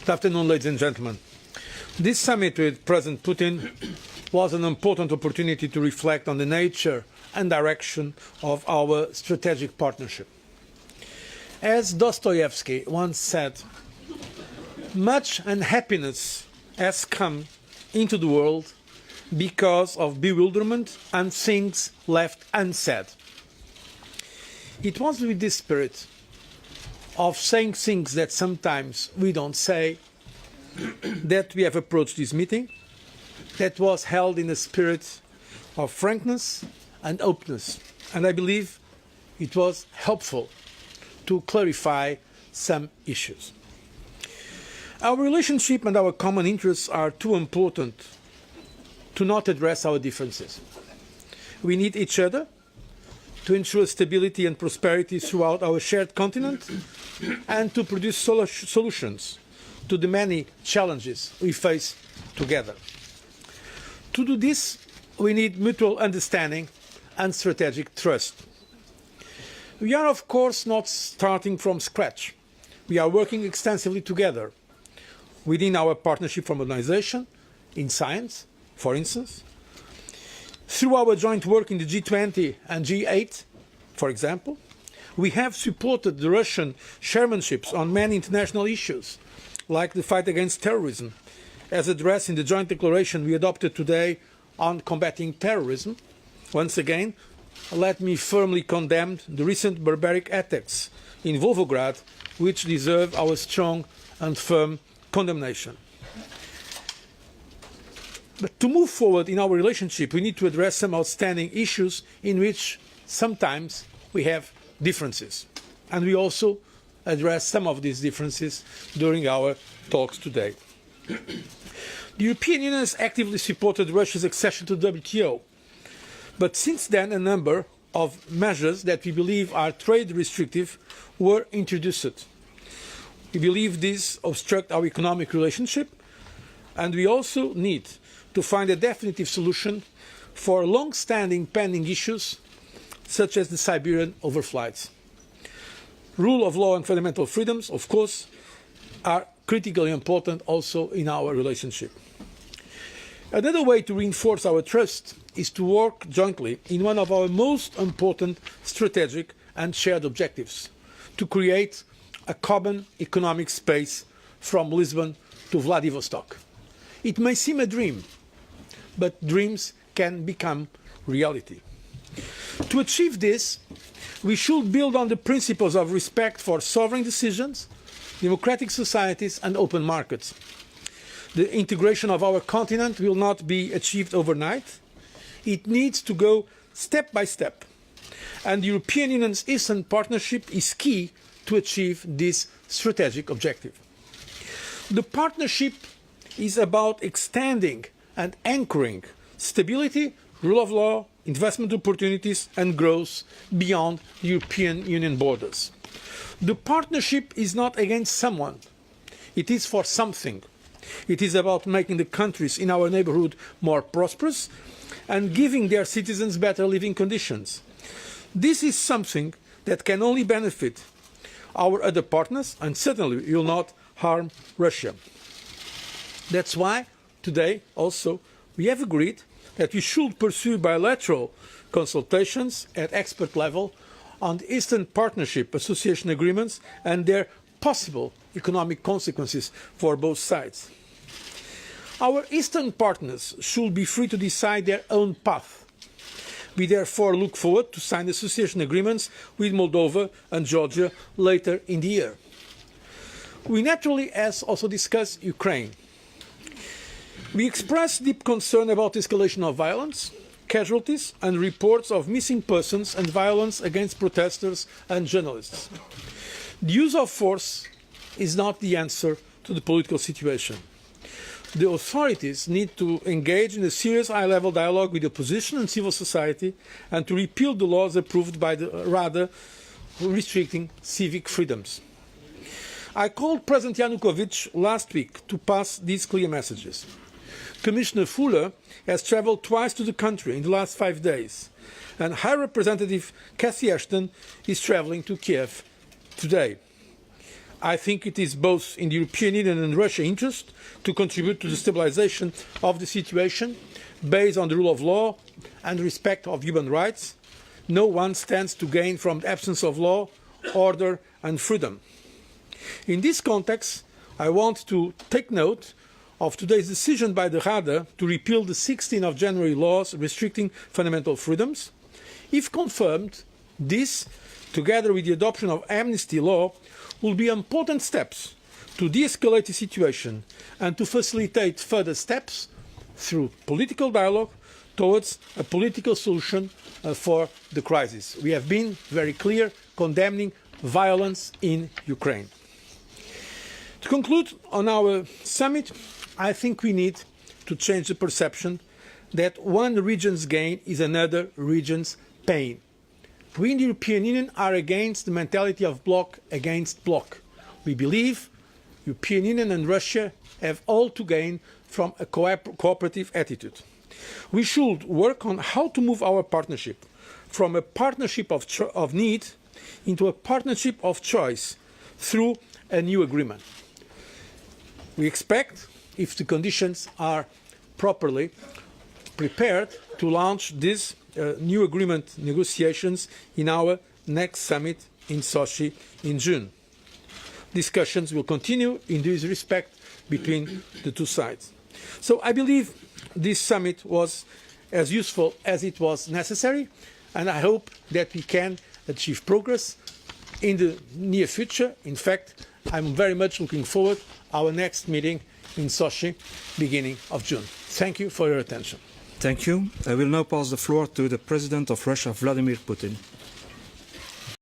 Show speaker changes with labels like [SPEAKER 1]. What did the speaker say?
[SPEAKER 1] Good afternoon, ladies and gentlemen. This summit with President Putin was an important opportunity to reflect on the nature and direction of our strategic partnership. As Dostoevsky once said, much unhappiness has come into the world because of bewilderment and things left unsaid. It was with this spirit of saying things that sometimes we don't say that we have approached this meeting, that was held in a spirit of frankness and openness. And I believe it was helpful to clarify some issues. Our relationship and our common interests are too important to not address our differences. We need each other to ensure stability and prosperity throughout our shared continent and to produce solutions to the many challenges we face together. To do this, we need mutual understanding and strategic trust. We are, of course, not starting from scratch. We are working extensively together within our Partnership for Modernization, in science, for instance, through our joint work in the G20 and G8, for example. We have supported the Russian chairmanships on many international issues, like the fight against terrorism, as addressed in the joint declaration we adopted today on combating terrorism. Once again, let me firmly condemn the recent barbaric attacks in Volgograd, which deserve our strong and firm condemnation. But to move forward in our relationship, we need to address some outstanding issues in which sometimes we have differences. And we also address some of these differences during our talks today. The European Union has actively supported Russia's accession to the WTO. But since then, a number of measures that we believe are trade restrictive were introduced. We believe these obstruct our economic relationship, and we also need to find a definitive solution for long-standing pending issues such as the Siberian overflights. Rule of law and fundamental freedoms, of course, are critically important also in our relationship. Another way to reinforce our trust is to work jointly in one of our most important strategic and shared objectives, to create a common economic space from Lisbon to Vladivostok. It may seem a dream, but dreams can become reality. To achieve this, we should build on the principles of respect for sovereign decisions, democratic societies and open markets. The integration of our continent will not be achieved overnight. It needs to go step by step. And the European Union's Eastern Partnership is key to achieve this strategic objective. The partnership is about extending and anchoring stability, rule of law, investment opportunities and growth beyond the European Union borders. The partnership is not against someone. It is for something. It is about making the countries in our neighbourhood more prosperous and giving their citizens better living conditions. This is something that can only benefit our other partners and certainly will not harm Russia. That's why today also we have agreed that we should pursue bilateral consultations at expert level on the Eastern Partnership Association Agreements and their possible economic consequences for both sides. Our Eastern partners should be free to decide their own path. We therefore look forward to sign association agreements with Moldova and Georgia later in the year. We naturally also discuss Ukraine. We express deep concern about the escalation of violence, casualties and reports of missing persons and violence against protesters and journalists. The use of force is not the answer to the political situation. The authorities need to engage in a serious high-level dialogue with the opposition and civil society and to repeal the laws approved by the Rada restricting civic freedoms. I called President Yanukovych last week to pass these clear messages. Commissioner Füle has travelled twice to the country in the last 5 days, and High Representative Cathy Ashton is travelling to Kiev today. I think it is both in the European Union and Russia's interest to contribute to the stabilisation of the situation based on the rule of law and respect of human rights. No one stands to gain from the absence of law, order and freedom. In this context, I want to take note of today's decision by the Rada to repeal the 16th of January laws restricting fundamental freedoms. If confirmed, this, together with the adoption of amnesty law, will be important steps to de-escalate the situation and to facilitate further steps through political dialogue towards a political solution for the crisis. We have been very clear condemning violence in Ukraine. To conclude on our summit, I think we need to change the perception that one region's gain is another region's pain. We in the European Union are against the mentality of bloc against bloc. We believe the European Union and Russia have all to gain from a cooperative attitude. We should work on how to move our partnership from a partnership of need into a partnership of choice through a new agreement. We expect, if the conditions are properly prepared, to launch these new agreement negotiations in our next summit in Sochi in June. Discussions will continue in this respect between the two sides. So I believe this summit was as useful as it was necessary, and I hope that we can achieve progress in the near future. In fact, I'm very much looking forward to our next meeting in Sochi, beginning of June. Thank you for your attention.
[SPEAKER 2] Thank you. I will now pass the floor to the President of Russia, Vladimir Putin.